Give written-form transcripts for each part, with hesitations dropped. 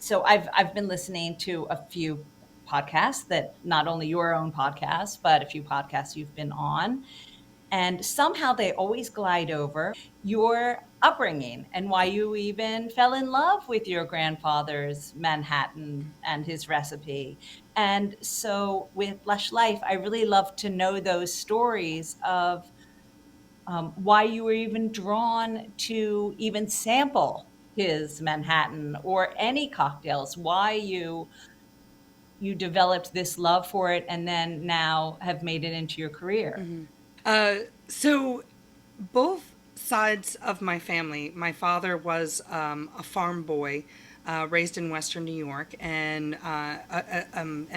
So I've been listening to a few podcasts, that not only your own podcast, but a few podcasts you've been on. And somehow they always glide over your upbringing and why you even fell in love with your grandfather's Manhattan and his recipe. And so with Lush Life, I really love to know those stories of why you were even drawn to even sample his Manhattan or any cocktails, why you developed this love for it and then now have made it into your career. So both sides of my family, my father was a farm boy, raised in Western New York, and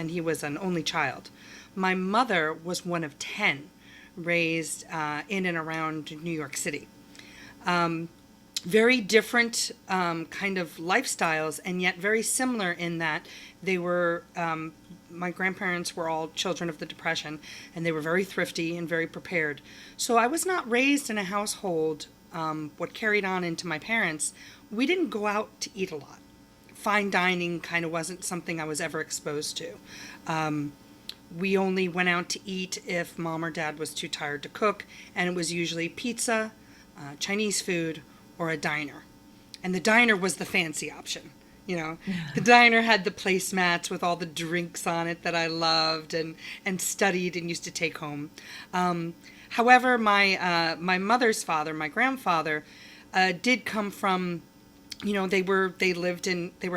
he was an only child. My mother was one of 10, raised in and around New York City. Very different kind of lifestyles, and yet very similar in that they were. My grandparents were all children of the Depression, and they were very thrifty and very prepared. So I was not raised in a household. What carried on into my parents, we didn't go out to eat a lot. Fine dining kind of wasn't something I was ever exposed to. We only went out to eat if mom or dad was too tired to cook, and it was usually pizza, Chinese food, or a diner. And the diner was the fancy option. You know, the diner had the placemats with all the drinks on it that I loved and studied and used to take home. However, my mother's father, my grandfather, did come from, they were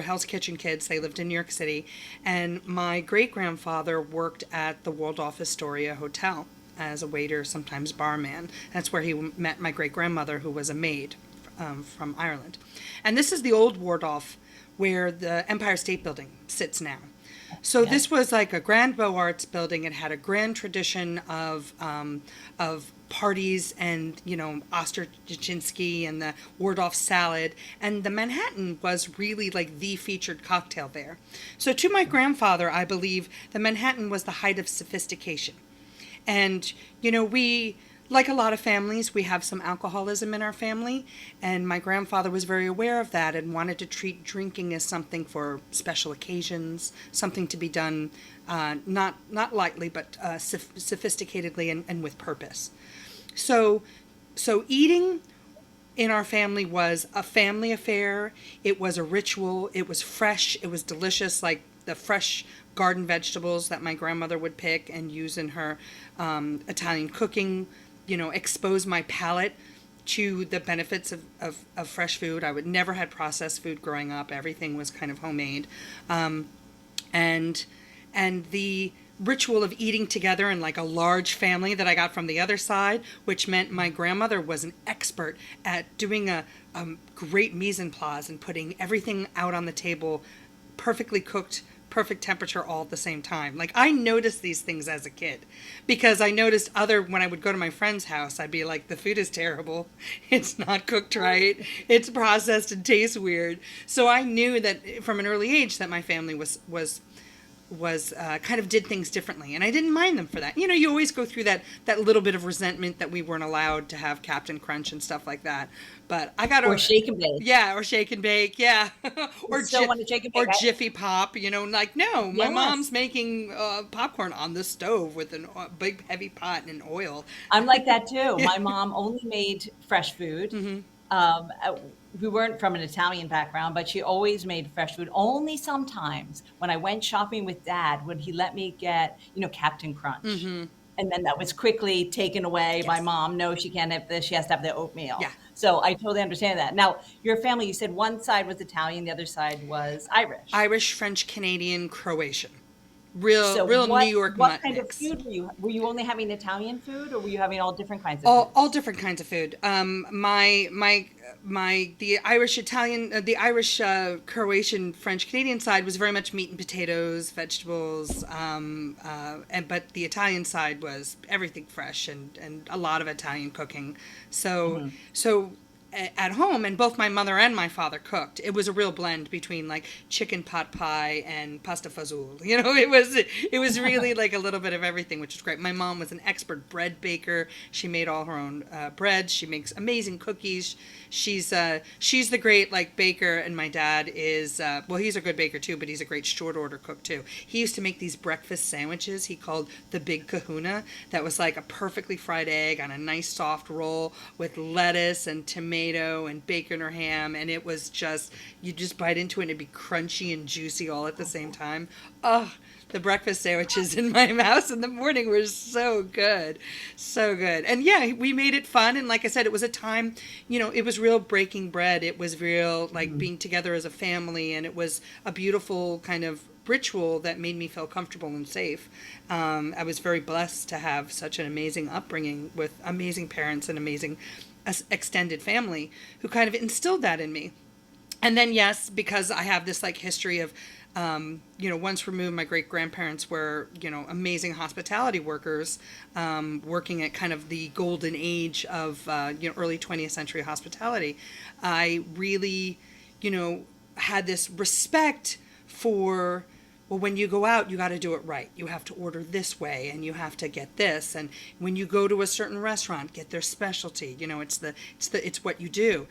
Hell's Kitchen kids. They lived in New York City, and my great grandfather worked at the Waldorf Astoria Hotel as a waiter, sometimes barman. That's where he met my great grandmother, who was a maid from Ireland. And this is the old Waldorf, where the Empire State Building sits now. So Yeah. this was like a grand Beaux Arts building. It had a grand tradition of parties and, Osterczynski and the Waldorf salad. And the Manhattan was really like the featured cocktail there. So to my grandfather, I believe the Manhattan was the height of sophistication. And, we, like a lot of families, we have some alcoholism in our family. And my grandfather was very aware of that and wanted to treat drinking as something for special occasions, something to be done not lightly, but sophisticatedly and with purpose. So eating in our family was a family affair. It was a ritual. It was fresh. It was delicious, like the fresh garden vegetables that my grandmother would pick and use in her Italian cooking, expose my palate to the benefits of fresh food. I would never had processed food growing up. Everything was kind of homemade. And the ritual of eating together in like a large family that I got from the other side, which meant my grandmother was an expert at doing a great mise en place and putting everything out on the table, perfectly cooked, perfect temperature all at the same time. Like, I noticed these things as a kid because I noticed when I would go to my friend's house, I'd be like, the food is terrible. It's not cooked right. It's processed and tastes weird. So I knew that from an early age that my family was kind of did things differently, and I didn't mind them for that. You always go through that little bit of resentment that we weren't allowed to have Captain Crunch and stuff like that. But I got Or over, shake and bake. yeah, or shake and bake, yeah, You still want to shake and or bake. Jiffy Pop. Like, no, my mom's Yes. making popcorn on the stove with a big heavy pot and oil. I'm like that too. Yeah. My mom only made fresh food. Mm-hmm. Um, uh, we weren't from an Italian background, but she always made fresh food. Only sometimes when I went shopping with dad would he let me get, Captain Crunch. Mm-hmm. And then that was quickly taken away by Yes. mom. No, she can't have this. She has to have the oatmeal. Yeah. So I totally understand that. Now, your family, you said one side was Italian, the other side was Irish. Irish, French, Canadian, Croatian. So Real New what York what mutt kind of mix. food were you? Were you only having Italian food, or were you having all different kinds of All foods? different kinds of food. The Irish Italian, the Irish Croatian French Canadian side was very much meat and potatoes, vegetables, but the Italian side was everything fresh and a lot of Italian cooking. So Hmm. so at home, and both my mother and my father cooked. It was a real blend between like chicken pot pie and pasta fazool. It was really like a little bit of everything, which is great. My mom was an expert bread baker. She made all her own breads. She makes amazing cookies. She's the great like baker, and my dad is well, he's a good baker too, but he's a great short order cook too. He used to make these breakfast sandwiches he called the Big Kahuna. That was like a perfectly fried egg on a nice soft roll with lettuce and tomato and bacon or ham, and it was just, you just bite into it and it'd be crunchy and juicy all at the same time. Oh, the breakfast sandwiches in my house in the morning were so good. So good. And yeah, we made it fun. And like I said, it was a time, it was real breaking bread. It was real like being together as a family. And it was a beautiful kind of ritual that made me feel comfortable and safe. I was very blessed to have such an amazing upbringing with amazing parents and amazing extended family who kind of instilled that in me. And then, yes, because I have this like history of, once removed, my great grandparents were, amazing hospitality workers, working at kind of the golden age of, early 20th century hospitality. I really, had this respect for, well, when you go out, you got to do it right. You have to order this way, and you have to get this. And when you go to a certain restaurant, get their specialty. It's what you do.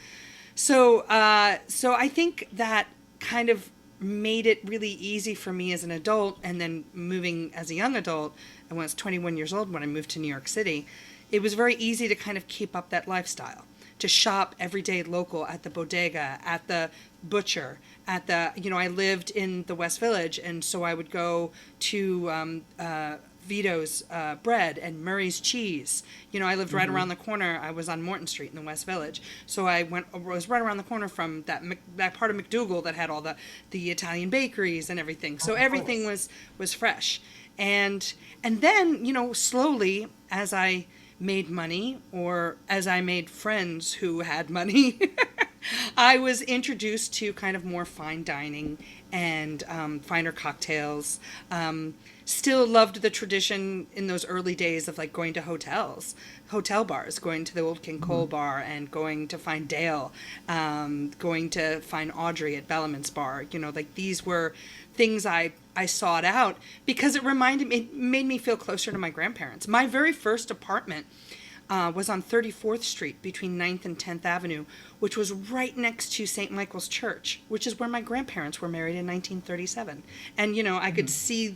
So I think that kind of made it really easy for me as an adult, and then moving as a young adult. And when I was 21 years old, when I moved to New York City, it was very easy to kind of keep up that lifestyle, to shop every day local at the bodega, at the butcher, at the, I lived in the West Village, and so I would go to Vito's bread and Murray's cheese. I lived right around the corner. I was on Morton Street in the West Village. So I was right around the corner from that part of McDougal that had all the Italian bakeries and everything. So everything was fresh. And then, slowly as I made money, or as I made friends who had money, I was introduced to kind of more fine dining and finer cocktails. Still loved the tradition in those early days of like going to hotel bars, going to the old King Cole bar and going to find Dale, going to find Audrey at Bellamant's bar. Like these were things I sought out because it made me feel closer to my grandparents. My very first apartment was on 34th Street between 9th and 10th Avenue, which was right next to St. Michael's Church, which is where my grandparents were married in 1937. And, I could see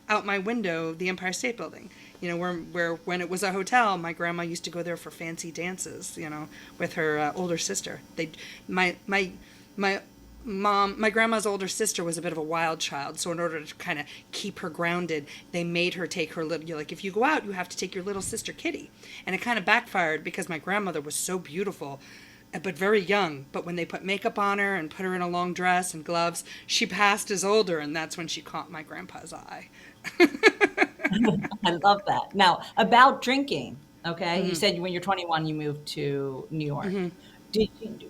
out my window, the Empire State Building, where when it was a hotel, my grandma used to go there for fancy dances, with her older sister. My grandma's older sister was a bit of a wild child, so in order to kind of keep her grounded, they made her take her little, like, if you go out, you have to take your little sister Kitty. And it kind of backfired because my grandmother was so beautiful, but very young. But when they put makeup on her and put her in a long dress and gloves, she passed as older, and that's when she caught my grandpa's eye. I love that. Now, about drinking, okay? You said when you're 21, you moved to New York. Did you,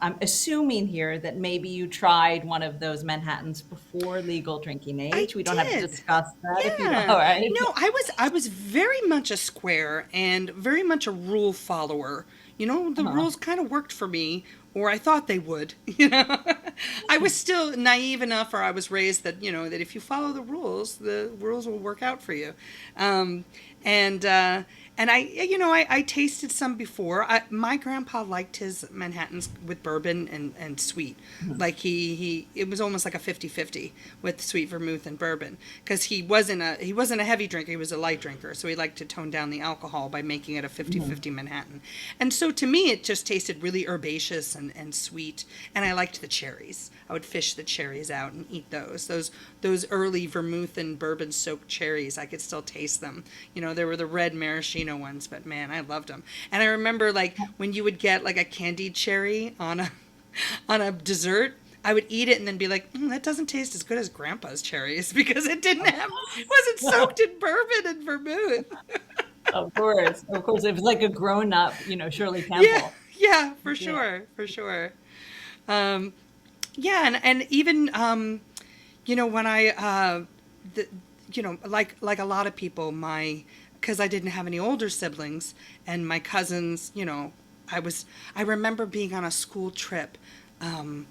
I'm assuming here that maybe you tried one of those Manhattans before legal drinking age. We don't have to discuss that if you don't, all right? No, I was very much a square and very much a rule follower. The rules kind of worked for me, or I thought they would. I was still naive enough, or I was raised that, that if you follow the rules will work out for you. And I tasted some before. My grandpa liked his Manhattans with bourbon and sweet. Like it was almost like a 50-50 with sweet vermouth and bourbon, because he wasn't a heavy drinker. He was a light drinker. So he liked to tone down the alcohol by making it a 50-50 Manhattan. And so to me, it just tasted really herbaceous and sweet. And I liked the cherries. I would fish the cherries out and eat those. Those early vermouth and bourbon soaked cherries, I could still taste them. There were the red maraschino ones, but man, I loved them. And I remember like when you would get like a candied cherry on a dessert, I would eat it and then be like, that doesn't taste as good as Grandpa's cherries, because it wasn't soaked in bourbon and vermouth. Of course. It was like a grown up, Shirley Temple. Yeah, for sure. Yeah, and even when I like a lot of people, because I didn't have any older siblings, and my cousins, I remember being on a school trip, and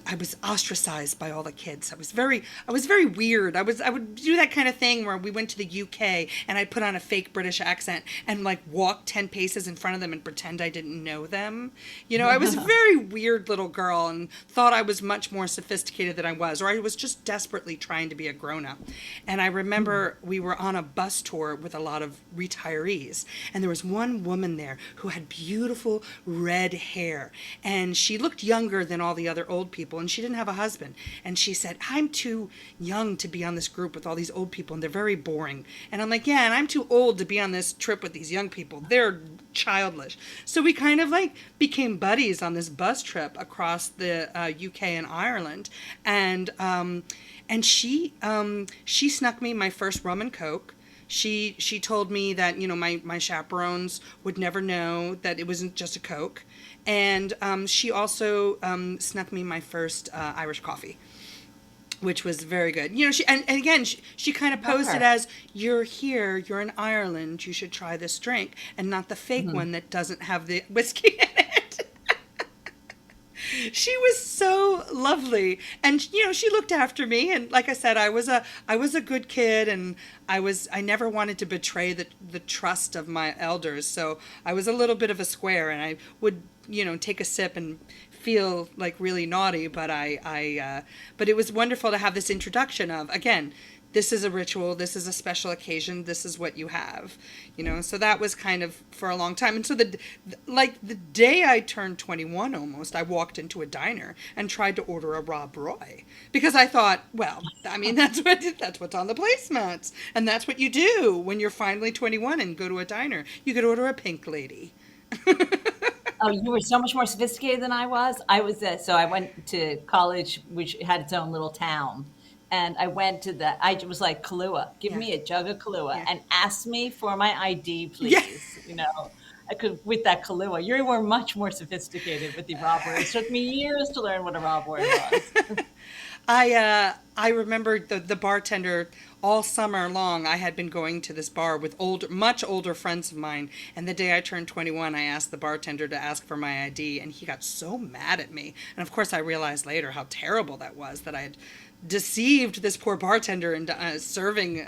I was ostracized by all the kids. I was very weird. I would do that kind of thing where we went to the UK and I'd put on a fake British accent and like walk 10 paces in front of them and pretend I didn't know them. You know, I was a very weird little girl and thought I was much more sophisticated than I was, or I was just desperately trying to be a grown up. And I remember we were on a bus tour with a lot of retirees, and there was one woman there who had beautiful red hair, and she looked younger than all the other old people, and she didn't have a husband. And she said, I'm too young to be on this group with all these old people, and they're very boring. And I'm like, yeah, and I'm too old to be on this trip with these young people. They're childish. So we kind of like became buddies on this bus trip across the UK and Ireland. And she snuck me my first rum and coke. She told me that, you know, my chaperones would never know that it wasn't just a Coke. And she also snuck me my first Irish coffee, which was very good. You know, and again, she kind of posed it as, you're here, you're in Ireland, you should try this drink, and not the fake one that doesn't have the whiskey in it. She was so lovely, and you know, she looked after me, and like I said, I was a good kid, and I never wanted to betray the trust of my elders, so I was a little bit of a square, and I would, you know, take a sip and feel like really naughty, but but it was wonderful to have this introduction of, again, this is a ritual, this is a special occasion, this is what you have, you know. So that was kind of for a long time. And so the day I turned 21 almost, I walked into a diner and tried to order a Rob Roy, because I thought, well, I mean, that's what's on the placemats, and that's what you do when you're finally 21 and go to a diner. You could order a Pink Lady. Oh, you were so much more sophisticated than I was. So I went to college, which had its own little town. And I went to I was like, Kahlua, give me a jug of Kahlua, and ask me for my ID, please. Yeah. You know, I could, with that Kahlua. You were much more sophisticated with the Rob Roy. It took me years to learn what a Rob Roy was. I remember the bartender all summer long. I had been going to this bar with much older friends of mine, and the day I turned 21, I asked the bartender to ask for my ID, and he got so mad at me. And of course, I realized later how terrible that was, that I had deceived this poor bartender into serving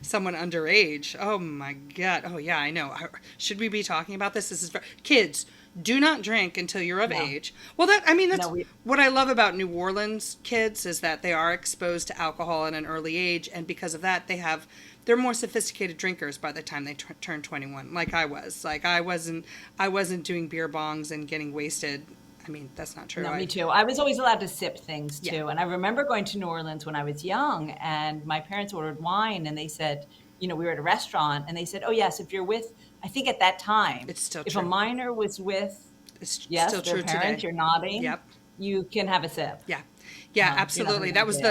someone underage. Oh my God. Oh yeah, I know. Should we be talking about this? This is kids. Do not drink until you're of age. Well, that's what I love about New Orleans kids, is that they are exposed to alcohol at an early age, and because of that, they're more sophisticated drinkers by the time they turn 21. Like I was. Like I wasn't doing beer bongs and getting wasted. I mean, that's not true. No, me too. I was always allowed to sip things too. And I remember going to New Orleans when I was young, and my parents ordered wine, and they said, you know, we were at a restaurant, and they said, oh yes, if you're with, I think at that time, it's still if true. a minor was with, still their true parent, today. you're nodding. Yep. You can have a sip. Yeah. Absolutely. That was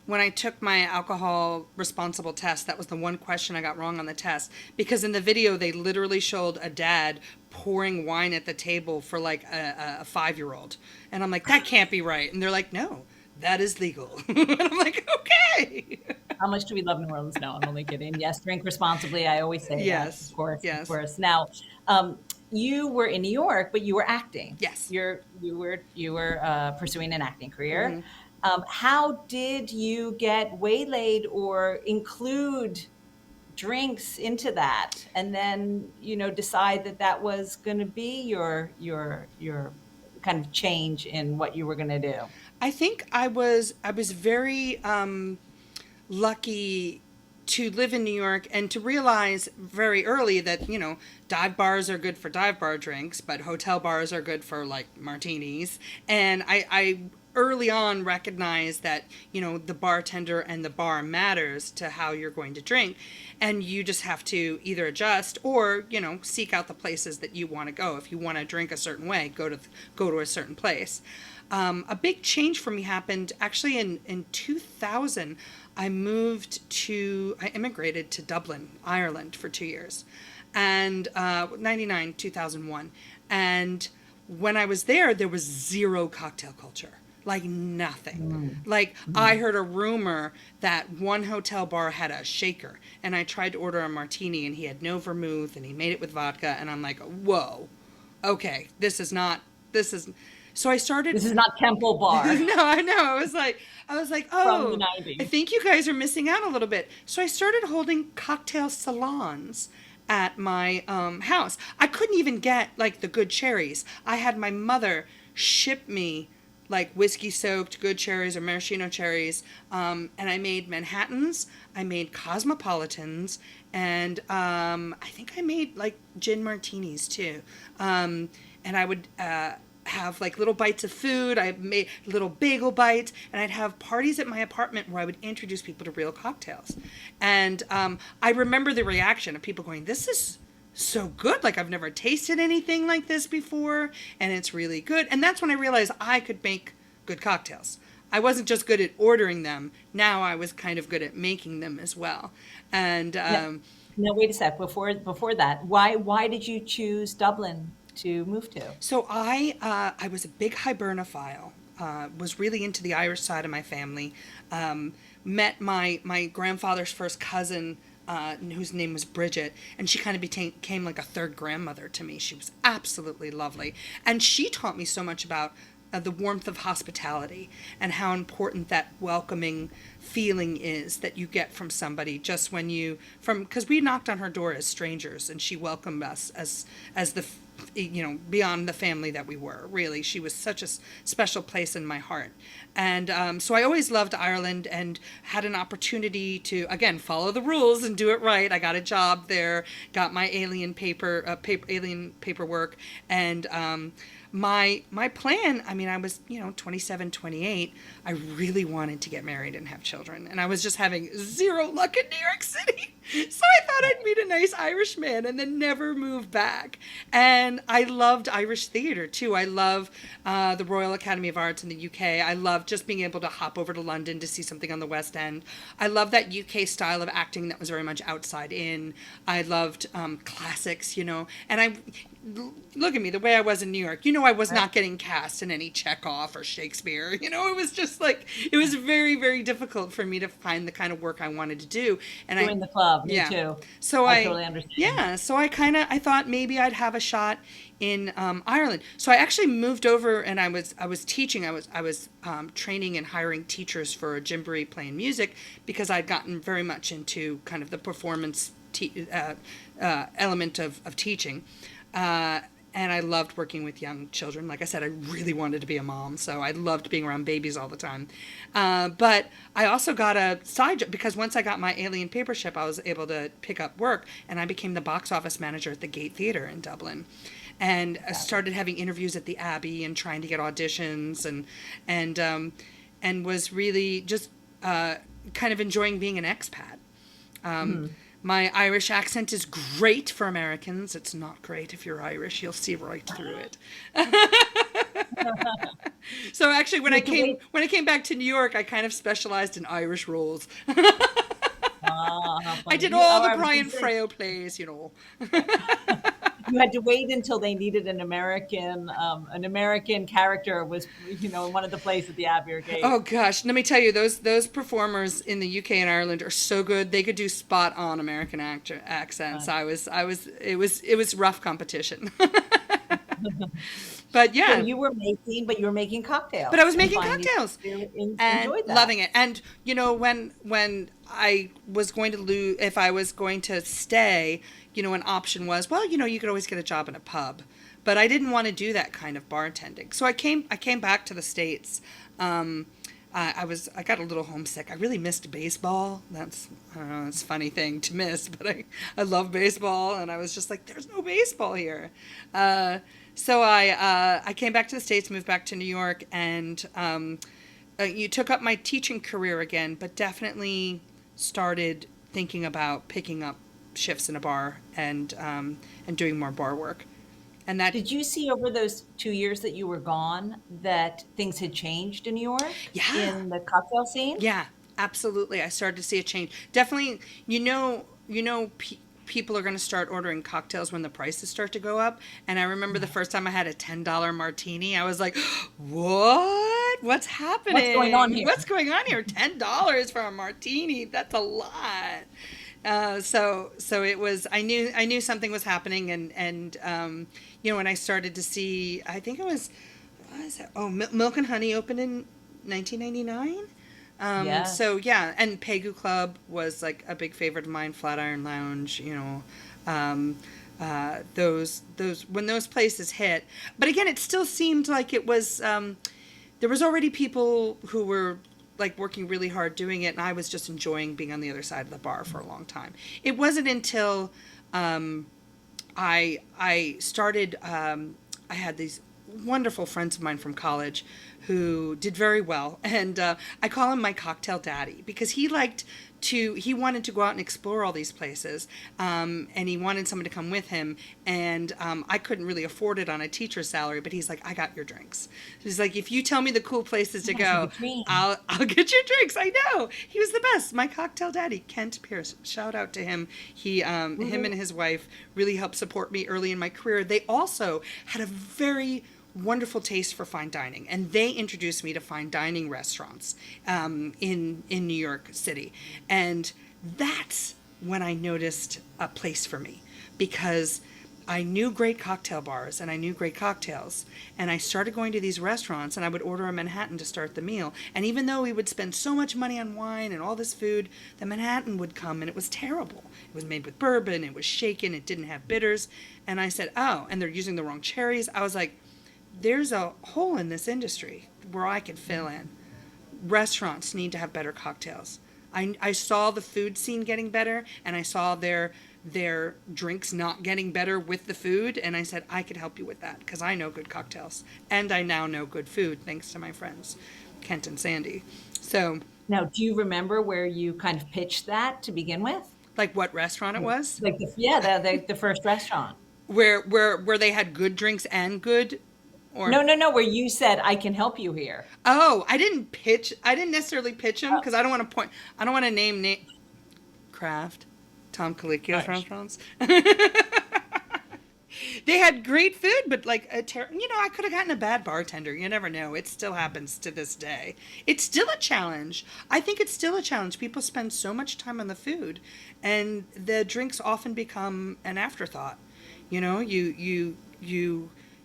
when I took my alcohol responsible test, that was the one question I got wrong on the test, because in the video they literally showed a dad pouring wine at the table for like a 5-year-old, and I'm like, that can't be right, and they're like, no, that is legal. And I'm like, okay. How much do we love New Orleans? No, I'm only kidding. Yes, drink responsibly. I always say that. Of course. Yes. Of course. Now, you were in New York, but you were acting. Yes. You were pursuing an acting career. Mm-hmm. How did you get waylaid or include drinks into that, and then, you know, decide that was going to be your kind of change in what you were going to do? I think I was very lucky to live in New York and to realize very early that, you know, dive bars are good for dive bar drinks, but hotel bars are good for like martinis. And I early on recognized that, you know, the bartender and the bar matters to how you're going to drink, and you just have to either adjust or, you know, seek out the places that you want to go. If you want to drink a certain way, go to a certain place. A big change for me happened actually in 2000. I immigrated to Dublin, Ireland for 2 years, and 2001. And when I was there was zero cocktail culture. like nothing. Mm. Like I heard a rumor that one hotel bar had a shaker, and I tried to order a martini and he had no vermouth and he made it with vodka, and I'm like, whoa, okay, this is so I started. This is not Temple Bar No, I know. I was like, from the oh, I 90s. think you guys are missing out a little bit. So I started holding cocktail salons at my house. I couldn't even get like the good cherries. I had my mother ship me like whiskey soaked good cherries or maraschino cherries, and I made Manhattans, I made cosmopolitans, and I think I made like gin martinis too. And I would have like little bites of food. I made little bagel bites, and I'd have parties at my apartment where I would introduce people to real cocktails. And I remember the reaction of people going, "This is so good. Like I've never tasted anything like this before, and it's really good." And that's when I realized I could make good cocktails. I wasn't just good at ordering them. Now I was kind of good at making them as well. And Now wait a sec. Before that, why did you choose Dublin to move to? so I was a big hibernophile. Was really into the Irish side of my family. Met my grandfather's first cousin, whose name was Bridget, and she kind of became like a third grandmother to me. She was absolutely lovely, and she taught me so much about the warmth of hospitality and how important that welcoming feeling is that you get from somebody just when because we knocked on her door as strangers and she welcomed us as the beyond the family that we were. Really, she was such a special place in my heart. And so I always loved Ireland and had an opportunity to, again, follow the rules and do it right. I got a job there, got my alien paperwork, and my plan, I mean, I was, 27, 28. I really wanted to get married and have children. And I was just having zero luck in New York City. So I thought I'd meet a nice Irish man and then never move back. And I loved Irish theater too. I love the Royal Academy of Arts in the UK. I love just being able to hop over to London to see something on the West End. I love that UK style of acting that was very much outside in. I loved classics, and look at me, the way I was in New York. I was not getting cast in any Chekhov or Shakespeare. It was just like, it was very, very difficult for me to find the kind of work I wanted to do. And Join the club, me yeah. too. So I totally understand. Yeah, so I thought maybe I'd have a shot in Ireland. So I actually moved over, and I was teaching. I was training and hiring teachers for a gymboree playing music because I'd gotten very much into kind of the performance element of teaching. And I loved working with young children. Like I said, I really wanted to be a mom, so I loved being around babies all the time. But I also got a side job because once I got my alien papership, I was able to pick up work, and I became the box office manager at the Gate Theatre in Dublin. And I started having interviews at the Abbey and trying to get auditions, and was really just kind of enjoying being an expat. My Irish accent is great for Americans. It's not great if you're Irish. You'll see right through it. So actually, when I came back to New York, I kind of specialized in Irish roles. I did all the Brian Freo plays. You had to wait until they needed an American character was, in one of the plays at the Abbey or Gate. Oh gosh, let me tell you, those performers in the UK and Ireland are so good. They could do spot on American accents. It was rough competition. But yeah. So you were making cocktails. But I was making cocktails and enjoyed that. Loving it. And when I was going to if I was going to stay, an option was, well, you could always get a job in a pub. But I didn't want to do that kind of bartending. So I came back to the States. I got a little homesick. I really missed baseball. That's, I don't know, it's a funny thing to miss, but I love baseball, and I was just like, there's no baseball here. So I came back to the States, moved back to New York, and you took up my teaching career again, but definitely started thinking about picking up shifts in a bar and doing more bar work. And that, did you see over those 2 years that you were gone that things had changed in New York? Yeah. In the cocktail scene? Yeah, absolutely. I started to see a change. Definitely, people are going to start ordering cocktails when the prices start to go up. And I remember the first time I had a $10 martini, I was like, what? What's What's going on happening? here? What's going on here? $10 for a martini. That's a lot. So it was. I knew something was happening, and when I started to see, I think it was, what is it? Oh, Milk and Honey opened in 1999. So Yes. yeah, and Pegu Club was like a big favorite of mine. Flatiron Lounge, um, those when those places hit. But again, it still seemed like it was. There was already people who were like working really hard doing it, and I was just enjoying being on the other side of the bar for a long time. It wasn't until I started. I had these wonderful friends of mine from college who did very well, and I call him my cocktail daddy because he wanted to go out and explore all these places, and he wanted someone to come with him, and I couldn't really afford it on a teacher's salary, but he's like, I got your drinks. He's like, if you tell me the cool places to Yes, the go, dream. I'll get your drinks. I know, he was the best. My cocktail daddy, Kent Pierce, shout out to him. Him and his wife really helped support me early in my career. They also had a very wonderful taste for fine dining, and they introduced me to fine dining restaurants in New York City, and that's when I noticed a place for me, because I knew great cocktail bars and I knew great cocktails, and I started going to these restaurants, and I would order a Manhattan to start the meal, and even though we would spend so much money on wine and all this food, the Manhattan would come and it was terrible. It was made with bourbon, it was shaken, it didn't have bitters, and I said, oh, and they're using the wrong cherries. I was like, there's a hole in this industry where I can fill in. Restaurants need to have better cocktails. I saw the food scene getting better, and I saw their drinks not getting better with the food, and I said, I could help you with that because I know good cocktails, and I now know good food thanks to my friends Kent and Sandy. So, Now, do you remember where you kind of pitched that to begin with? like, what restaurant it was? Like the first restaurant. Where they had good drinks and good, or No, no, no, where you said, I can help you here. oh, I didn't necessarily pitch them because I don't want to name Kraft, Tom Colicchio's Gosh. restaurants. They had great food, but like I could have gotten a bad bartender. You never know. It still happens to this day. It's still a challenge. I think it's still a challenge. People spend so much time on the food, and the drinks often become an afterthought. You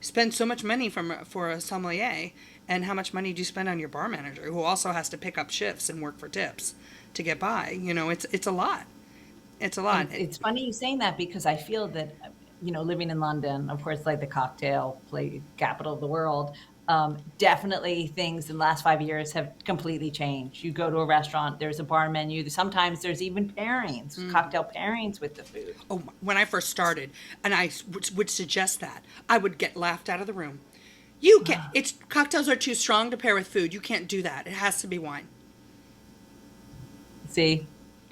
spend so much money for a sommelier, and how much money do you spend on your bar manager, who also has to pick up shifts and work for tips to get by? It's a lot. It's a lot. And it's funny you saying that because I feel that, living in London, of course, like the cocktail play capital of the world, definitely things in the last 5 years have completely changed. You go to a restaurant, there's a bar menu. Sometimes there's even pairings, cocktail pairings with the food. Oh, when I first started, and I would suggest that, I would get laughed out of the room. You can't. It's cocktails are too strong to pair with food. You can't do that. It has to be wine. See?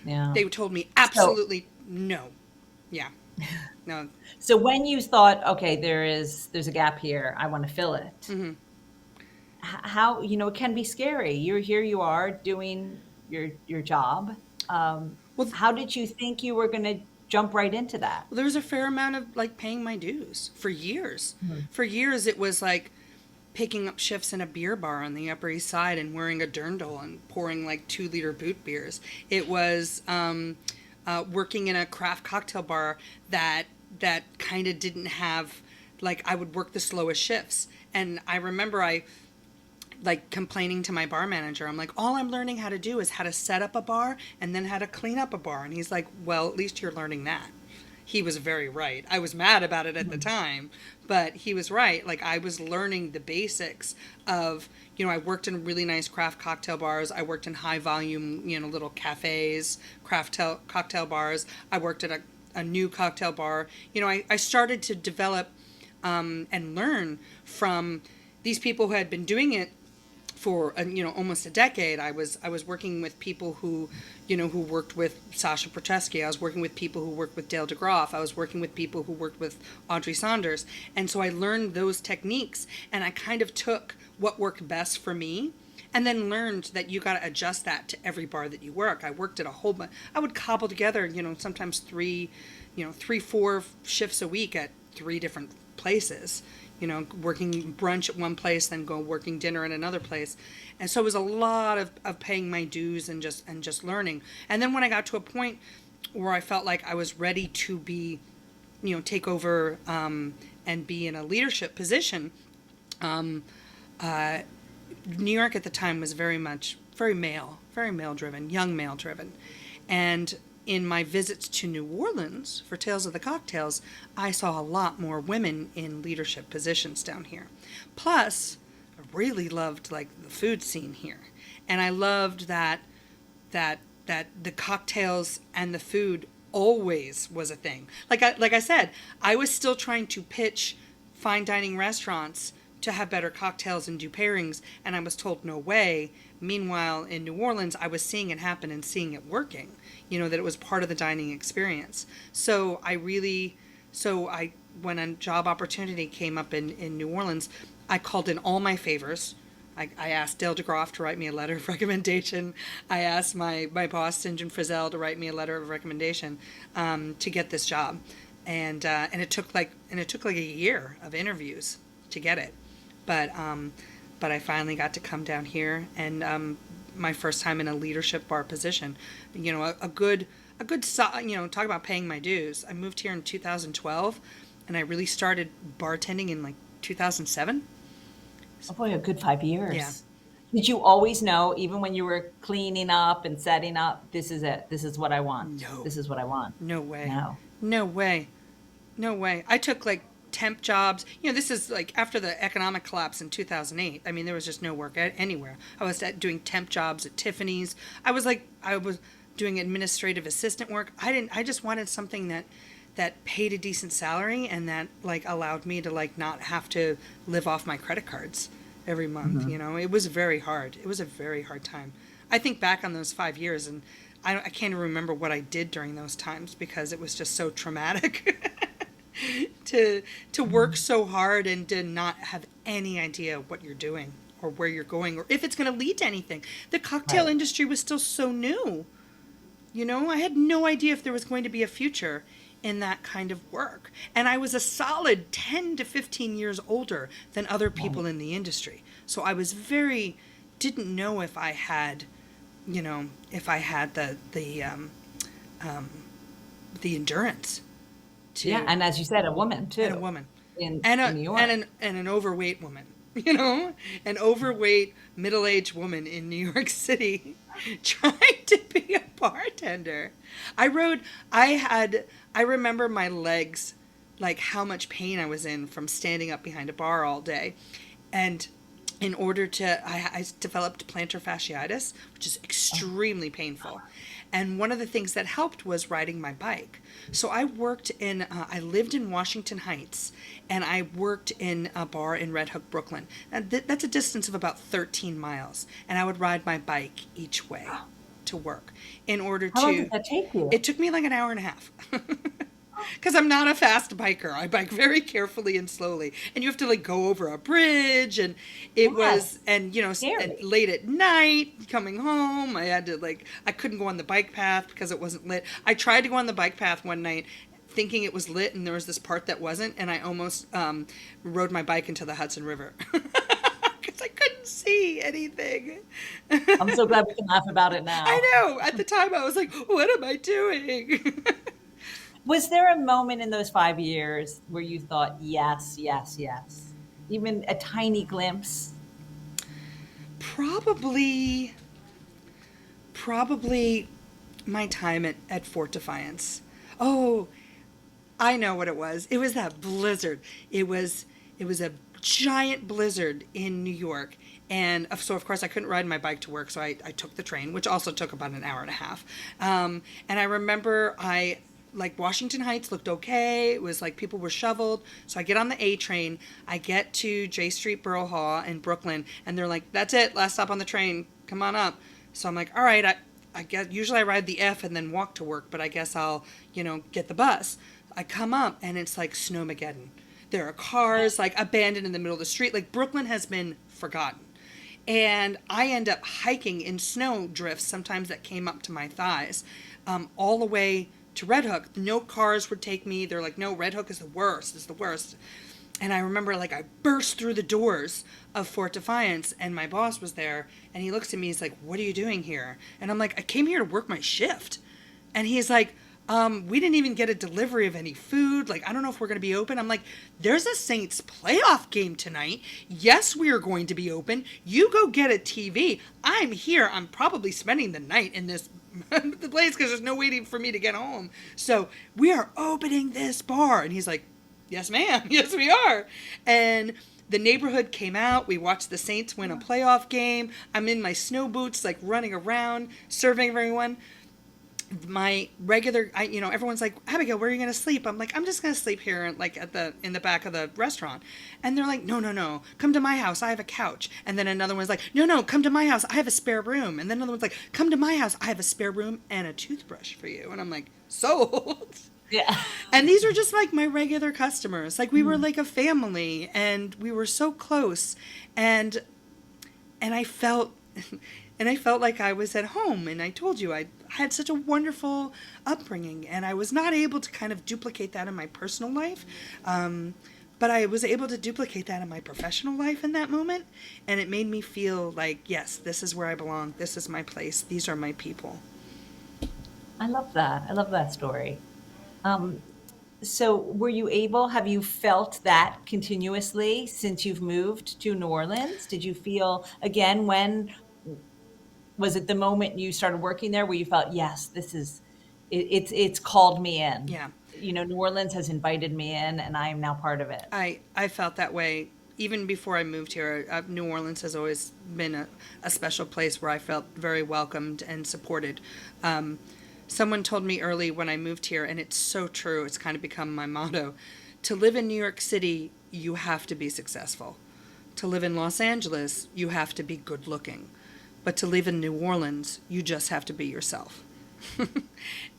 Yeah. They told me So, absolutely no. Yeah, no. so when you thought, okay, there's a gap here, I want to fill it. How, it can be scary. Here you are doing your job. Well, How did you think you were going to jump right into that? there was a fair amount of like paying my dues for years. Mhm. For years, it was like picking up shifts in a beer bar on the Upper East Side and wearing a dirndl and pouring like 2-liter boot beers. It was working in a craft cocktail bar that kind of didn't have, like, I would work the slowest shifts. And I remember I like complaining to my bar manager. I'm like, all I'm learning how to do is how to set up a bar and then how to clean up a bar. And he's like, well, at least you're learning that. He was very right. I was mad about it at the time, but he was right. Like, I was learning the basics of, I worked in really nice craft cocktail bars. I worked in high volume, little cafes, cocktail bars. I worked at a new cocktail bar. I started to develop and learn from these people who had been doing it for almost a decade. I was working with people who worked with Sasha Proteski. I was working with people who worked with Dale DeGroff. I was working with people who worked with Audrey Saunders, and so I learned those techniques, and I kind of took what worked best for me, and then learned that you got to adjust that to every bar that you work. I worked at a whole bunch. I would cobble together sometimes 4 shifts a week at 3 different places. working brunch at one place, then go working dinner at another place. And so it was a lot of paying my dues and just learning. And then when I got to a point where I felt like I was ready to be, take over and be in a leadership position, New York at the time was very male driven, young male driven. And in my visits to New Orleans for Tales of the Cocktails, I saw a lot more women in leadership positions down here. Plus, I really loved like the food scene here. And I loved that the cocktails and the food always was a thing. Like I said, I was still trying to pitch fine dining restaurants to have better cocktails and do pairings, and I was told no way. Meanwhile, in New Orleans, I was seeing it happen and seeing it working, that it was part of the dining experience. So when a job opportunity came up in New Orleans, I called in all my favors. I asked Dale DeGroff to write me a letter of recommendation. I asked my boss, St. John Frizzell, to write me a letter of recommendation to get this job. And it took like a year of interviews to get it. But I finally got to come down here, and my first time in a leadership bar position. A good talk about paying my dues. I moved here in 2012, and I really started bartending in like 2007. Oh boy, a good 5 years. Yeah. Did you always know, even when you were cleaning up and setting up, this is it? This is what I want. No. This is what I want. No way. No. No way. No way. I took like temp jobs. This is like after the economic collapse in 2008. I mean, there was just no work anywhere. I was doing temp jobs at Tiffany's. I was doing administrative assistant work. I just wanted something that paid a decent salary and that like allowed me to like not have to live off my credit cards every month. Mm-hmm. It was very hard. It was a very hard time. I think back on those 5 years, and I can't even remember what I did during those times because it was just so traumatic. to work so hard and to not have any idea what you're doing or where you're going or if it's going to lead to anything. The cocktail industry was still so new. I had no idea if there was going to be a future in that kind of work. And I was a solid 10 to 15 years older than other people in the industry. So I was didn't know if I had, the endurance. And as you said, a woman too. And a woman. In New York. And an overweight woman. An overweight middle-aged woman in New York City trying to be a bartender. I remember my legs, like how much pain I was in from standing up behind a bar all day. And in order to, I developed plantar fasciitis, which is extremely painful. And one of the things that helped was riding my bike. So I lived in Washington Heights, and I worked in a bar in Red Hook, Brooklyn. And that's a distance of about 13 miles. And I would ride my bike each way to work in order to... How long did that take you? It took me like an hour and a half. Because I'm not a fast biker. I bike very carefully and slowly. And you have to like go over a bridge, and it was, and late at night coming home, I couldn't go on the bike path because it wasn't lit. I tried to go on the bike path one night thinking it was lit, and there was this part that wasn't, and I almost rode my bike into the Hudson River. Because I couldn't see anything. I'm so glad we can laugh about it now. I know. At the time I was like, what am I doing? Was there a moment in those 5 years where you thought, yes, yes, yes? Even a tiny glimpse? Probably my time at Fort Defiance. Oh, I know what it was. It was that blizzard. It was a giant blizzard in New York. And so, of course, I couldn't ride my bike to work, so I took the train, which also took about an hour and a half. And I remember Washington Heights looked okay. It was like people were shoveled. So I get on the A train. I get to J Street Borough Hall in Brooklyn, and they're like, that's it, last stop on the train. Come on up. So I'm like, all right, I guess usually I ride the F and then walk to work, but I guess I'll, get the bus. I come up, and it's like Snowmageddon. There are cars like abandoned in the middle of the street. Like Brooklyn has been forgotten. And I end up hiking in snow drifts, sometimes that came up to my thighs, all the way to Red Hook. No cars would take me. They're like, no, Red Hook is the worst. It's the worst. And I remember, like, I burst through the doors of Fort Defiance, and my boss was there, and he looks at me, he's like, "What are you doing here?" And I'm like, "I came here to work my shift." And he's like, "We didn't even get a delivery of any food. Like, I don't know if we're going to be open." I'm like, "There's a Saints playoff game tonight. Yes, we are going to be open. You go get a TV. I'm here. I'm probably spending the night in this the place because there's no waiting for me to get home. So we are opening this bar." And he's like, "Yes, ma'am. Yes, we are." And the neighborhood came out. We watched the Saints win a playoff game. I'm in my snow boots, like running around, serving everyone. My regular, everyone's like, "Abigail, where are you going to sleep?" I'm like, "I'm just going to sleep here, like in the back of the restaurant." And they're like, "No, no, no, come to my house. I have a couch." And then another one's like, "No, no, come to my house. I have a spare room." And then another one's like, "Come to my house. I have a spare room and a toothbrush for you." And I'm like, "Sold." Yeah. And these are just like my regular customers. Like, we were like a family, and we were so close. And I felt like I was at home. And I told you I had such a wonderful upbringing, and I was not able to kind of duplicate that in my personal life. But I was able to duplicate that in my professional life in that moment. And it made me feel like, yes, this is where I belong. This is my place. These are my people. I love that. I love that story. Um, so have you felt that continuously since you've moved to New Orleans? Did you feel again when was it the moment you started working there where you felt, yes, it's called me in. Yeah. New Orleans has invited me in and I am now part of it. I felt that way even before I moved here. New Orleans has always been a special place where I felt very welcomed and supported. Someone told me early when I moved here, and it's so true, it's kind of become my motto: to live in New York City, you have to be successful. To live in Los Angeles, you have to be good looking. But to live in New Orleans, you just have to be yourself.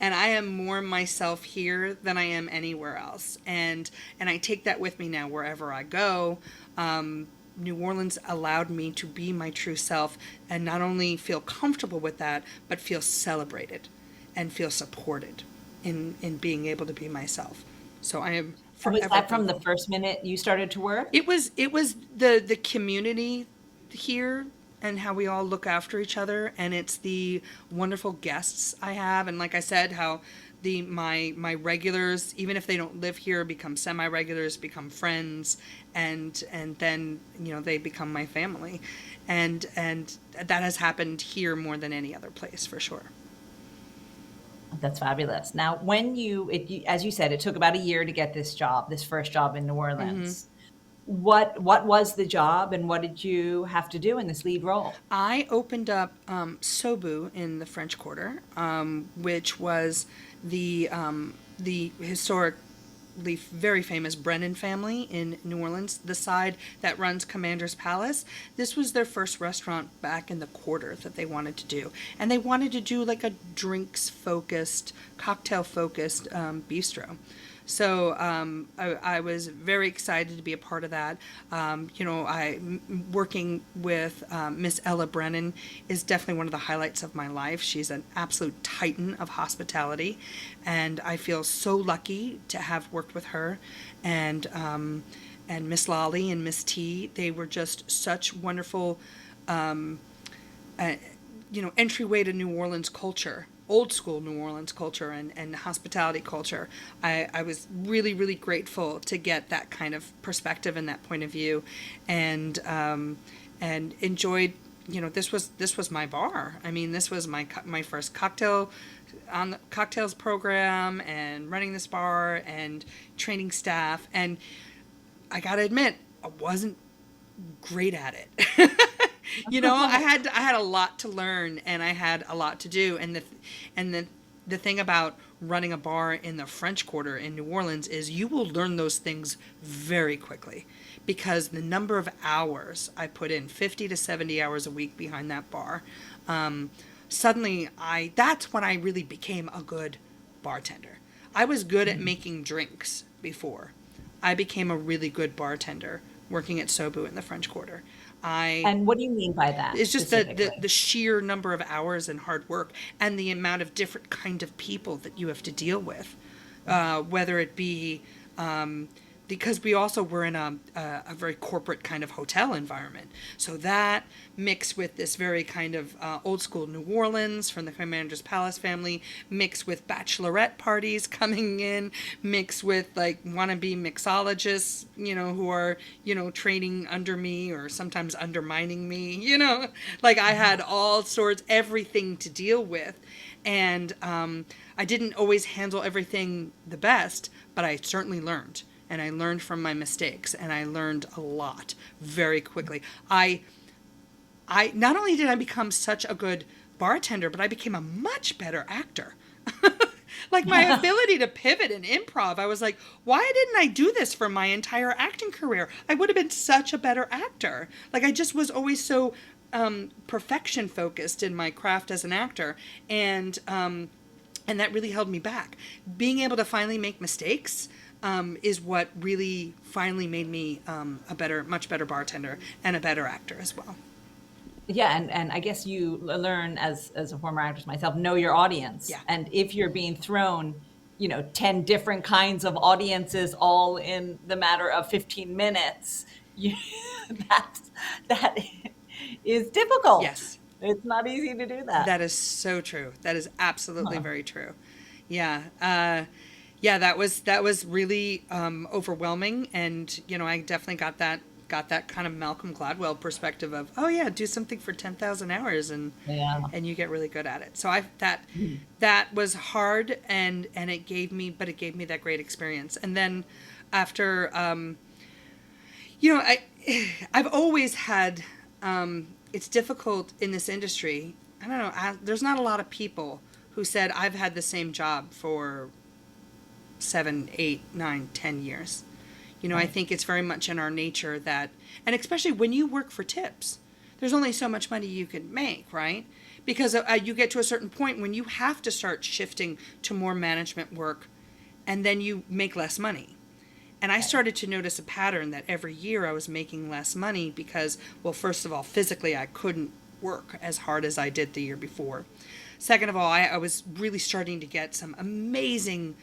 And I am more myself here than I am anywhere else. And I take that with me now wherever I go. New Orleans allowed me to be my true self and not only feel comfortable with that, but feel celebrated and feel supported in being able to be myself. So I am Was forever that from the thankful. first minute you started to work? It was the community here and how we all look after each other, and it's the wonderful guests I have, and like I said, how my regulars, even if they don't live here, become semi-regulars, become friends, and then they become my family, and that has happened here more than any other place for sure. That's fabulous. Now, as you said, it took about a year to get this first job in New Orleans. What was the job, and what did you have to do in this lead role? I opened up Sobu in the French Quarter, which was the historically very famous Brennan family in New Orleans, the side that runs Commander's Palace. This was their first restaurant back in the quarter that they wanted to do. And they wanted to do like a drinks-focused, cocktail-focused bistro. So I was very excited to be a part of that. Working with Miss Ella Brennan is definitely one of the highlights of my life. She's an absolute titan of hospitality, and I feel so lucky to have worked with her. And Miss Lolly and Miss T, they were just such wonderful entryway to New Orleans culture, old school New Orleans culture and hospitality culture. I was really, really grateful to get that kind of perspective and that point of view, and enjoyed. This was my bar. I mean, this was my first cocktails program, and running this bar and training staff. And I gotta admit, I wasn't great at it. I had a lot to learn, and I had a lot to do. And the thing about running a bar in the French Quarter in New Orleans is you will learn those things very quickly, because the number of hours I put in, 50 to 70 hours a week behind that bar, suddenly that's when I really became a good bartender. I was good at making drinks before. I became a really good bartender working at Sobu in the French Quarter. And what do you mean by that It's just the specifically? sheer number of hours and hard work, and the amount of different kind of people that you have to deal with, whether it be because we also were in a very corporate kind of hotel environment. So that mixed with this very kind of old school New Orleans from the Commander's Palace family, mixed with bachelorette parties coming in, mixed with like wannabe mixologists, who are, training under me or sometimes undermining me, like I had all sorts, everything to deal with. And I didn't always handle everything the best, but I certainly learned. And I learned from my mistakes, and I learned a lot very quickly. I not only did I become such a good bartender, but I became a much better actor. Like my ability to pivot and improv, I was like, why didn't I do this for my entire acting career? I would have been such a better actor. Like I just was always so perfection focused in my craft as an actor, and that really held me back. Being able to finally make mistakes is what really finally made me much better bartender and a better actor as well. Yeah, and I guess you learn as a former actress myself, know your audience. Yeah. And if you're being thrown, 10 different kinds of audiences all in the matter of 15 minutes, you, that is difficult. Yes. It's not easy to do that. That is so true. That is absolutely very true. Yeah. Yeah, that was really overwhelming, and I definitely got that kind of Malcolm Gladwell perspective of, oh yeah, do something for 10,000 hours and you get really good at it. So that was hard, and it gave me that great experience. And then after I've always had it's difficult in this industry. I don't know, there's not a lot of people who said I've had the same job for 7, 8, 9, 10 years. I think it's very much in our nature that, and especially when you work for tips, there's only so much money you can make, right? Because you get to a certain point when you have to start shifting to more management work, and then you make less money. And I started to notice a pattern that every year I was making less money because, well, first of all, physically I couldn't work as hard as I did the year before. Second of all, I was really starting to get some amazing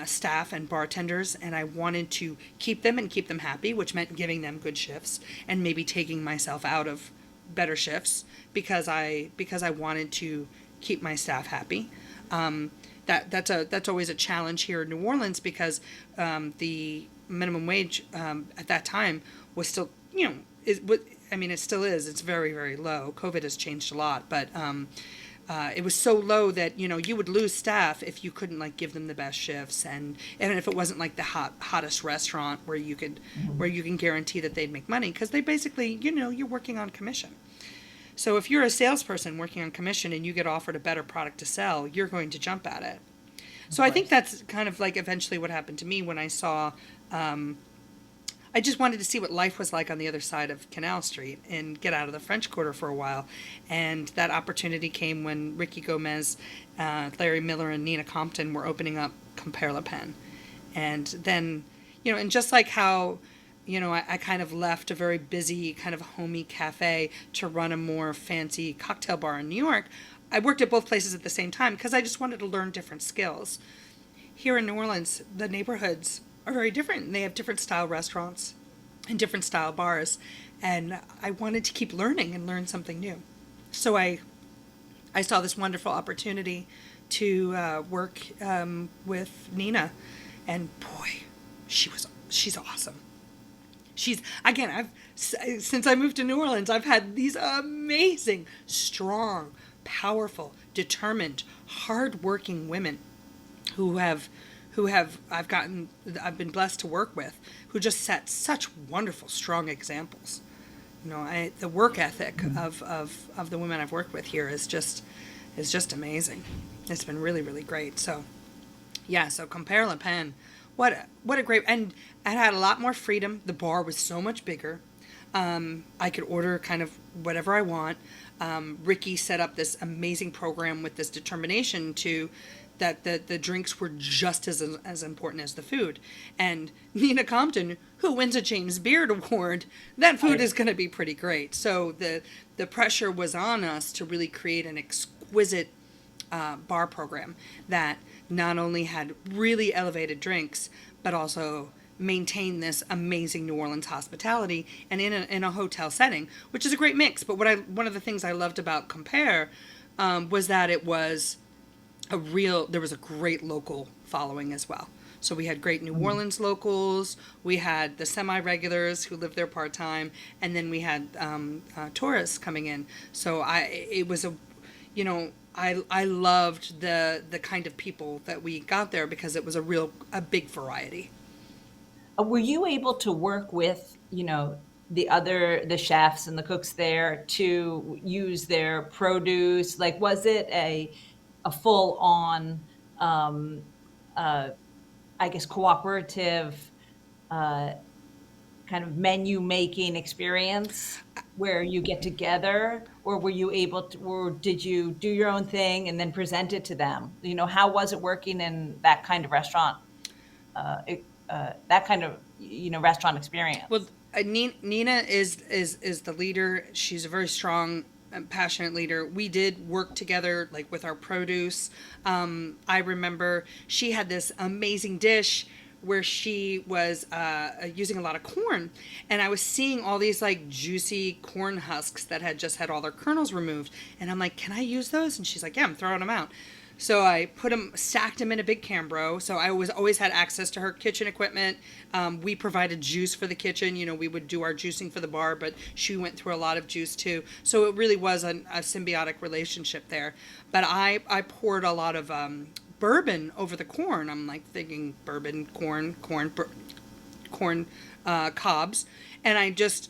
staff and bartenders, and I wanted to keep them and keep them happy, which meant giving them good shifts and maybe taking myself out of better shifts because I wanted to keep my staff happy. That's always a challenge here in New Orleans because the minimum wage at that time was still, it still is. It's very, very low. COVID has changed a lot, but it was so low that you would lose staff if you couldn't give them the best shifts, and if it wasn't the hottest restaurant where you can guarantee that they'd make money, because they basically you're working on commission. So if you're a salesperson working on commission and you get offered a better product to sell, you're going to jump at it. So I think that's kind of eventually what happened to me when I saw. I just wanted to see what life was like on the other side of Canal Street and get out of the French Quarter for a while. And that opportunity came when Ricky Gomez, Larry Miller, and Nina Compton were opening up Compère Le Pen. And then, and just like how, I kind of left a very busy kind of homey cafe to run a more fancy cocktail bar in New York, I worked at both places at the same time because I just wanted to learn different skills. Here in New Orleans, the neighborhoods are very different. They have different style restaurants and different style bars, and I wanted to keep learning and learn something new. So I saw this wonderful opportunity to work with Nina, and boy, she's awesome. Since I moved to New Orleans, I've had these amazing, strong, powerful, determined, hardworking women who have I've been blessed to work with, who just set such wonderful, strong examples. The work ethic of the women I've worked with here is just amazing. It's been really, really great. So, yeah. So Compère Le Pen, what a great, and I had a lot more freedom. The bar was so much bigger. I could order kind of whatever I want. Ricky set up this amazing program with this determination that the drinks were just as important as the food. And Nina Compton, who wins a James Beard Award, that food is going to be pretty great. So the pressure was on us to really create an exquisite bar program that not only had really elevated drinks, but also maintain this amazing New Orleans hospitality and in a hotel setting, which is a great mix. But one of the things I loved about Compare was that there was a great local following as well. So we had great New Orleans locals, we had the semi-regulars who lived there part-time, and then we had tourists coming in. So I loved the kind of people that we got there because it was a big variety. Were you able to work with, the chefs and the cooks there to use their produce? Like, was it a full on, uh, I guess, cooperative uh, kind of menu making experience where you get together, or were you able to, or did you do your own thing and then present it to them? How was it working in that kind of restaurant, that kind of, restaurant Well, experience? Nina is the leader. She's a very strong and passionate leader. We did work together, like with our produce. I remember she had this amazing dish where she was using a lot of corn, and I was seeing all these like juicy corn husks that had just had all their kernels removed, and I'm like, "Can I use those?" And she's like, "Yeah, I'm throwing them out." So I stacked them in a big Cambro. So I always had access to her kitchen equipment. We provided juice for the kitchen. We would do our juicing for the bar, but she went through a lot of juice too. So it really was a symbiotic relationship there. But I poured a lot of bourbon over the corn. I'm like thinking bourbon, corn cobs, and I just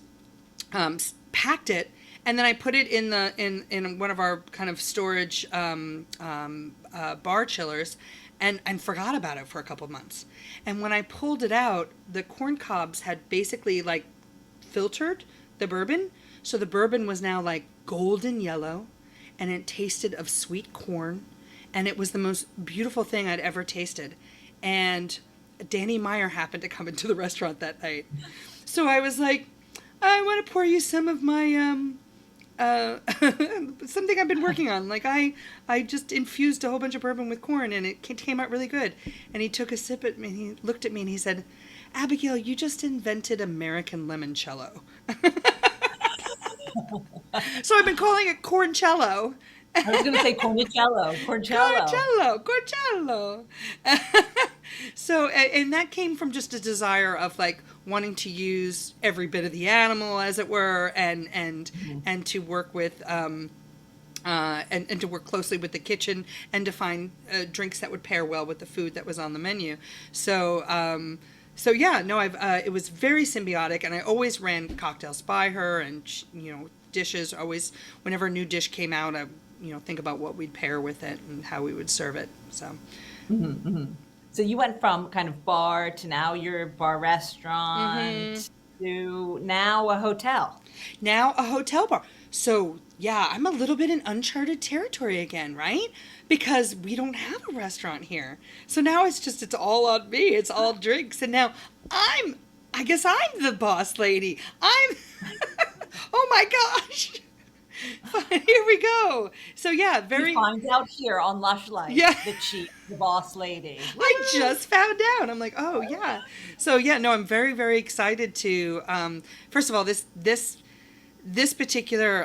packed it, and then I put it in one of our kind of storage bar chillers, and forgot about it for a couple months. And when I pulled it out, the corn cobs had basically like filtered the bourbon, so the bourbon was now like golden yellow, and it tasted of sweet corn, and it was the most beautiful thing I'd ever tasted. And Danny Meyer happened to come into the restaurant that night. So I was like, I want to pour you some of my something I've been working on. Like I just infused a whole bunch of bourbon with corn, and it came out really good. And he took a sip at me, and he looked at me, and he said, "Abigail, you just invented American limoncello." So I've been calling it corncello. I was going to say cornicello, cornicello. Corcello. So, and that came from just a desire of like wanting to use every bit of the animal, as it were, and to work with and to work closely with the kitchen and to find drinks that would pair well with the food that was on the menu. So yeah, no, it was very symbiotic, and I always ran cocktails by her, and dishes. Always, whenever a new dish came out, I think about what we'd pair with it and how we would serve it. So. So you went from kind of bar to now your bar Mm-hmm. restaurant to now a hotel. Now a hotel bar. So yeah, I'm a little bit in uncharted territory again, right? Because we don't have a restaurant here. So now it's all on me. It's all drinks. And now I guess I'm the boss lady. Oh my gosh. Here we go. So yeah, You find out here on Lush Life yeah. that she's the boss lady. I just found out. I'm like, oh yeah. So yeah, no, I'm very, very excited to. First of all, this particular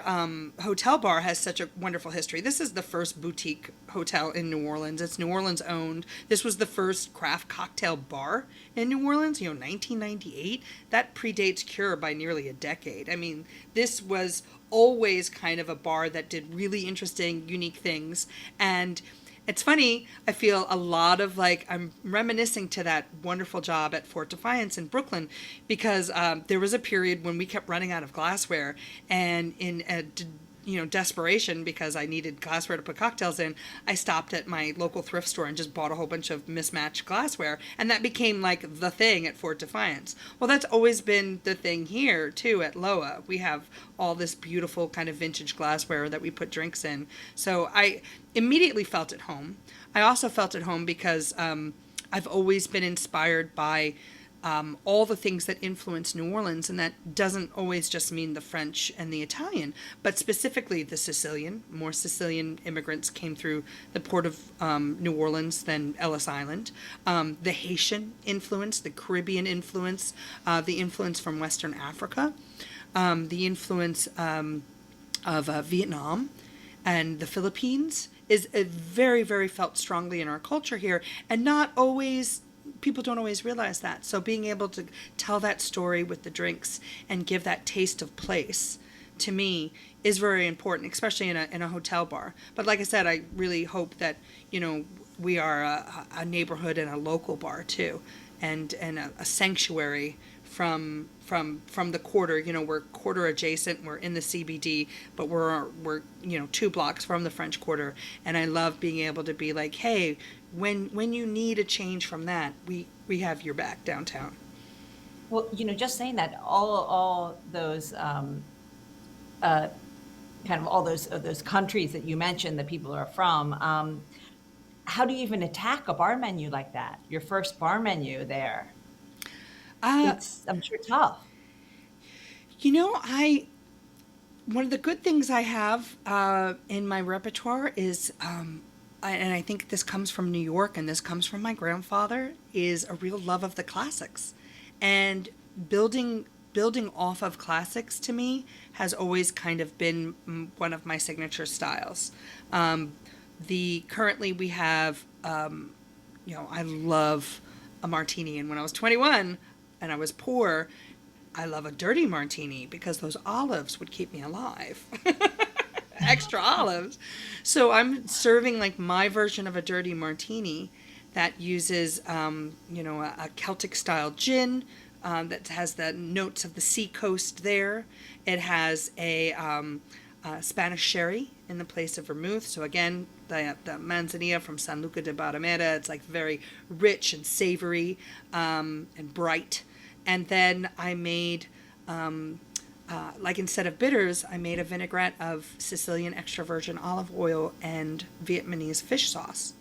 hotel bar has such a wonderful history. This is the first boutique hotel in New Orleans. It's New Orleans owned. This was the first craft cocktail bar in New Orleans. 1998. That predates Cure by nearly a decade. I mean, this was always kind of a bar that did really interesting, unique things. And it's funny, I feel a lot of like, I'm reminiscing to that wonderful job at Fort Defiance in Brooklyn, because there was a period when we kept running out of glassware, and in desperation, because I needed glassware to put cocktails in, I stopped at my local thrift store and just bought a whole bunch of mismatched glassware, and that became like the thing at Fort Defiance. Well, that's always been the thing here too at Loa. We have all this beautiful kind of vintage glassware that we put drinks in. So I immediately felt at home. I also felt at home because I've always been inspired by all the things that influence New Orleans, and that doesn't always just mean the French and the Italian, but specifically the Sicilian. More Sicilian immigrants came through the port of New Orleans than Ellis Island. The Haitian influence, the Caribbean influence, the influence from Western Africa, the influence of Vietnam and the Philippines is very, very felt strongly in our culture here, and not always, people don't always realize that. So being able to tell that story with the drinks and give that taste of place, to me, is very important, especially in a hotel bar. But like I said, I really hope that, we are a neighborhood and a local bar too, and a sanctuary from the quarter. We're quarter adjacent, we're in the CBD, but we're 2 blocks from the French Quarter, and I love being able to be like, hey, when you need a change from that, we have your back downtown. Well, just saying that, all those kind of all those countries that you mentioned that people are from, how do you even attack a bar menu like that? Your first bar menu there. Uh, It's, I'm sure, tough. I one of the good things I have in my repertoire is, and I think this comes from New York, and this comes from my grandfather, is a real love of the classics, and building off of classics to me has always kind of been one of my signature styles. Currently we have, I love a martini, and when I was 21 and I was poor, I love a dirty martini because those olives would keep me alive. Extra olives. So I'm serving like my version of a dirty martini that uses, a Celtic style gin that has the notes of the sea coast there. It has a Spanish sherry in the place of vermouth. So again, the manzanilla from San Luca de Barrameda, it's like very rich and savory and bright. And then I made, instead of bitters, I made a vinaigrette of Sicilian extra virgin olive oil and Vietnamese fish sauce.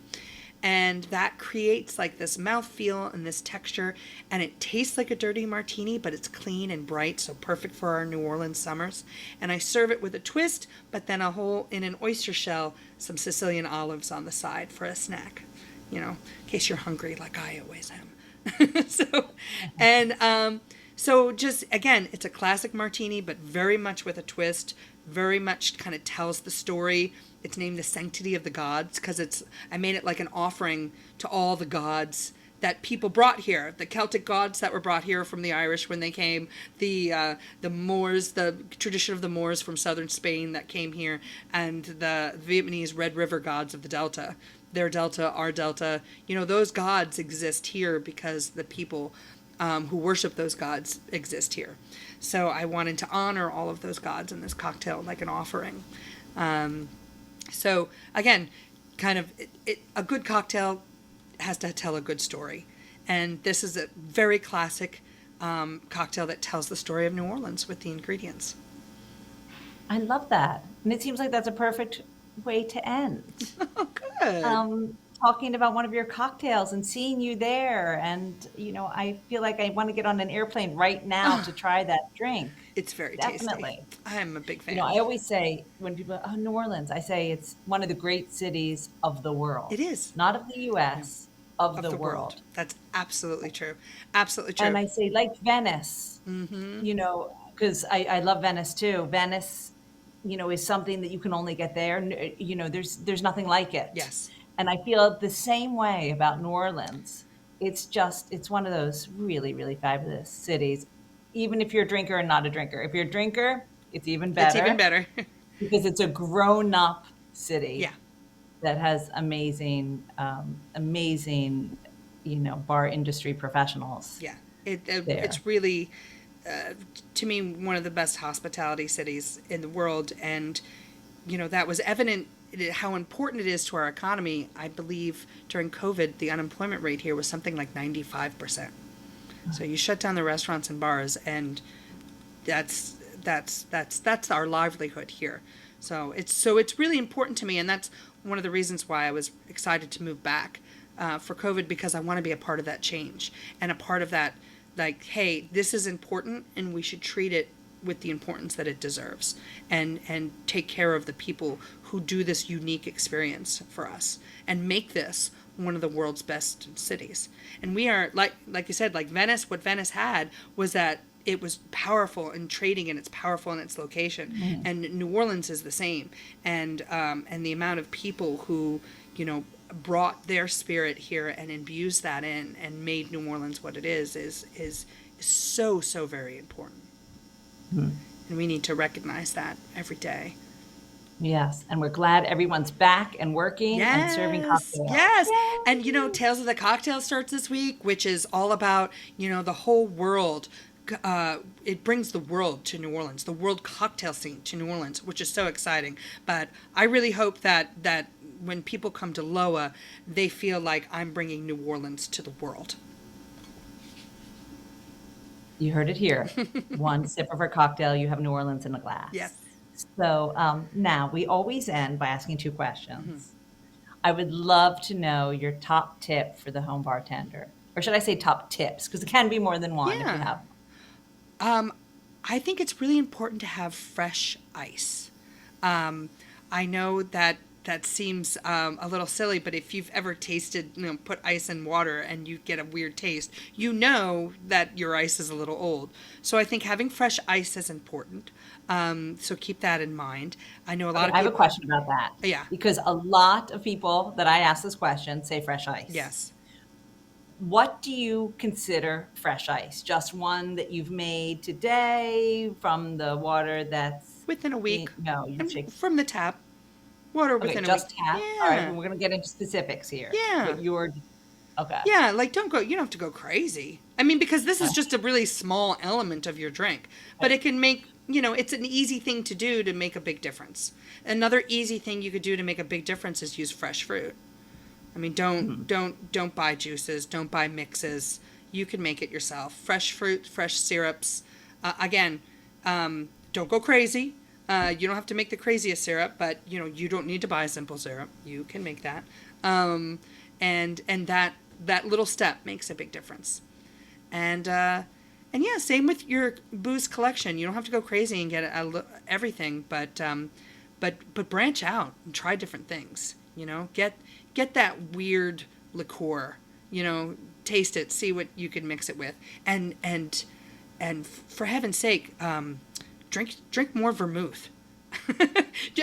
And that creates like this mouthfeel and this texture, and it tastes like a dirty martini, but it's clean and bright, so perfect for our New Orleans summers. And I serve it with a twist, but then in an oyster shell, some Sicilian olives on the side for a snack, in case you're hungry like I always am. So just, again, it's a classic martini, but very much with a twist, very much kind of tells the story. It's named the Sanctity of the Gods because I made it like an offering to all the gods that people brought here, the Celtic gods that were brought here from the Irish when they came, the Moors, the tradition of the Moors from southern Spain that came here, and the Vietnamese Red River gods of the Delta. Their Delta, our Delta, those gods exist here because the people who worship those gods exist here. So I wanted to honor all of those gods in this cocktail like an offering. So again, kind of a good cocktail has to tell a good story. And this is a very classic cocktail that tells the story of New Orleans with the ingredients. I love that. And it seems like that's a perfect way to end. Oh, good. Talking about one of your cocktails and seeing you there. And, I feel like I want to get on an airplane right now to try that drink. It's very Definitely. tasty. I'm a big fan. I always say when people, oh, New Orleans, I say it's one of the great cities of the world. It is. Not of the US, of the world. That's absolutely true. Absolutely true. And I say, like Venice, because I love Venice too. Venice, is something that you can only get there. There's nothing like it. Yes. And I feel the same way about New Orleans. It's one of those really, really fabulous cities, even if you're a drinker and not a drinker. If you're a drinker, it's even better. It's even better. Because it's a grown up city. Yeah. That has amazing, bar industry professionals. Yeah. It's really, to me, one of the best hospitality cities in the world. And, that was evident how important it is to our economy. I believe during COVID, the unemployment rate here was something like 95%. So you shut down the restaurants and bars, and that's our livelihood here. So it's really important to me, and that's one of the reasons why I was excited to move back for COVID, because I want to be a part of that change and a part of that like, hey, this is important and we should treat it with the importance that it deserves, and take care of the people who do this unique experience for us and make this one of the world's best cities. And we are, like you said, like Venice, what Venice had was that it was powerful in trading and it's powerful in its location. Mm-hmm. And New Orleans is the same. And the amount of people who, brought their spirit here and imbues that in and made New Orleans what it is so, so very important. Mm-hmm. And we need to recognize that every day. Yes, and we're glad everyone's back and working and serving Yes, cocktails. yes. And Yay! Tales of the Cocktail starts this week, which is all about, the whole world. It brings the world to New Orleans, the world cocktail scene to New Orleans, which is so exciting. But I really hope that when people come to Loa, they feel like I'm bringing New Orleans to the world. You heard it here. One sip of our cocktail, you have New Orleans in a glass. Yes. So now we always end by asking two questions. I would love to know your top tip for the home bartender. Or should I say top tips? Because it can be more than one if you have. I think it's really important to have fresh ice. I know that seems a little silly, but if you've ever tasted, put ice in water and you get a weird taste, you know that your ice is a little old. So I think having fresh ice is important. So keep that in mind. I know a lot of people. I have a question about that. Yeah. Because a lot of people that I ask this question say fresh ice. Yes. What do you consider fresh ice? Just one that you've made today from the water that's within a week? No, you shake from the tap. Water within a week. Just tap? Yeah. All right, we're going to get into specifics here. Yeah. But okay. Yeah, like you don't have to go crazy. I mean, because this is just a really small element of your drink, but it can make, it's an easy thing to do to make a big difference. Another easy thing you could do to make a big difference is use fresh fruit. I mean, don't buy juices, don't buy mixes. You can make it yourself. Fresh fruit, fresh syrups. Again, don't go crazy. You don't have to make the craziest syrup, but you don't need to buy a simple syrup. You can make that, and that little step makes a big difference. And yeah, same with your booze collection. You don't have to go crazy and get everything, but branch out and try different things. Get that weird liqueur. Taste it, see what you can mix it with, and for heaven's sake, drink more vermouth.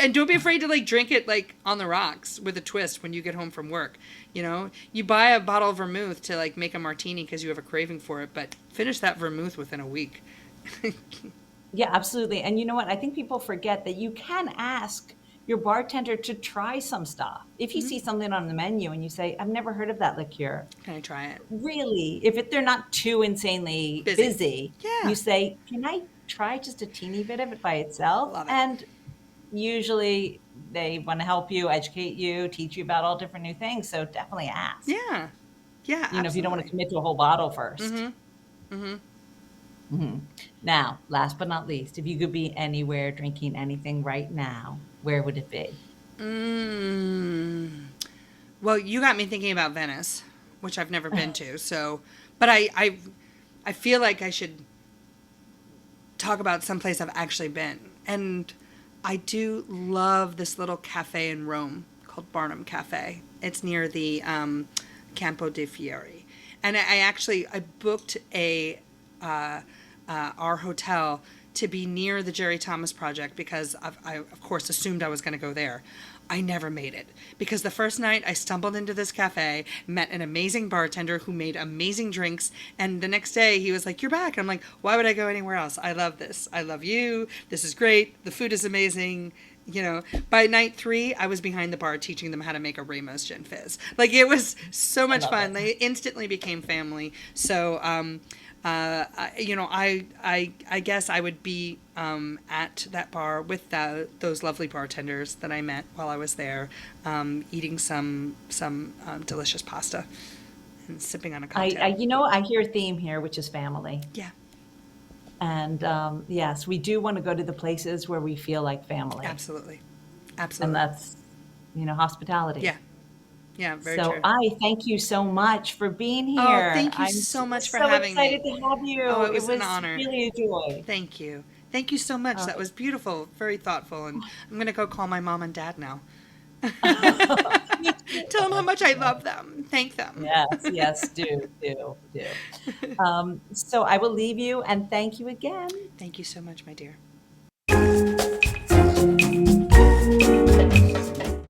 And don't be afraid to drink it on the rocks with a twist when you get home from work. You buy a bottle of vermouth to make a martini because you have a craving for it, but finish that vermouth within a week. Yeah, absolutely. And you know what? I think people forget that you can ask your bartender to try some stuff. If you see something on the menu and you say, I've never heard of that liqueur. Can I try it? Really, if they're not too insanely busy, yeah. You say, can I try just a teeny bit of it by itself? Love it. And usually they want to help you, educate you, teach you about all different new things. So definitely ask. Yeah. Yeah. Absolutely. If you don't want to commit to a whole bottle first. Now, last but not least, if you could be anywhere drinking anything right now, where would it be? Well, you got me thinking about Venice, which I've never been to. So, but I feel like I should talk about someplace I've actually been. And I do love this little cafe in Rome called Barnum Cafe. It's near the Campo de Fiori. And I booked our hotel to be near the Jerry Thomas Project because I of course assumed I was going to go there. I never made it because the first night I stumbled into this cafe, met an amazing bartender who made amazing drinks, and the next day he was like, "You're back." And I'm like, "Why would I go anywhere else? I love this. I love you. This is great. The food is amazing." By night 3, I was behind the bar teaching them how to make a Ramos gin fizz. It was so much fun. They instantly became family. So, I guess I would be at that bar with those lovely bartenders that I met while I was there, eating some delicious pasta and sipping on a cocktail. I hear a theme here, which is family. Yeah. And yes, we do want to go to the places where we feel like family. Absolutely. And that's, hospitality. Yeah. Yeah, very So true. I thank you so much for being Oh, here. thank you I'm so much for so having excited me. to have Oh, you. it It was an was honor. really a joy. Thank you. Thank you so much. That was beautiful, very thoughtful. And I'm going to go call my mom and dad now. Me Tell them how much I too. love them. Thank them. Yes, yes, do. So I will leave you and thank you again. Thank you so much, my dear.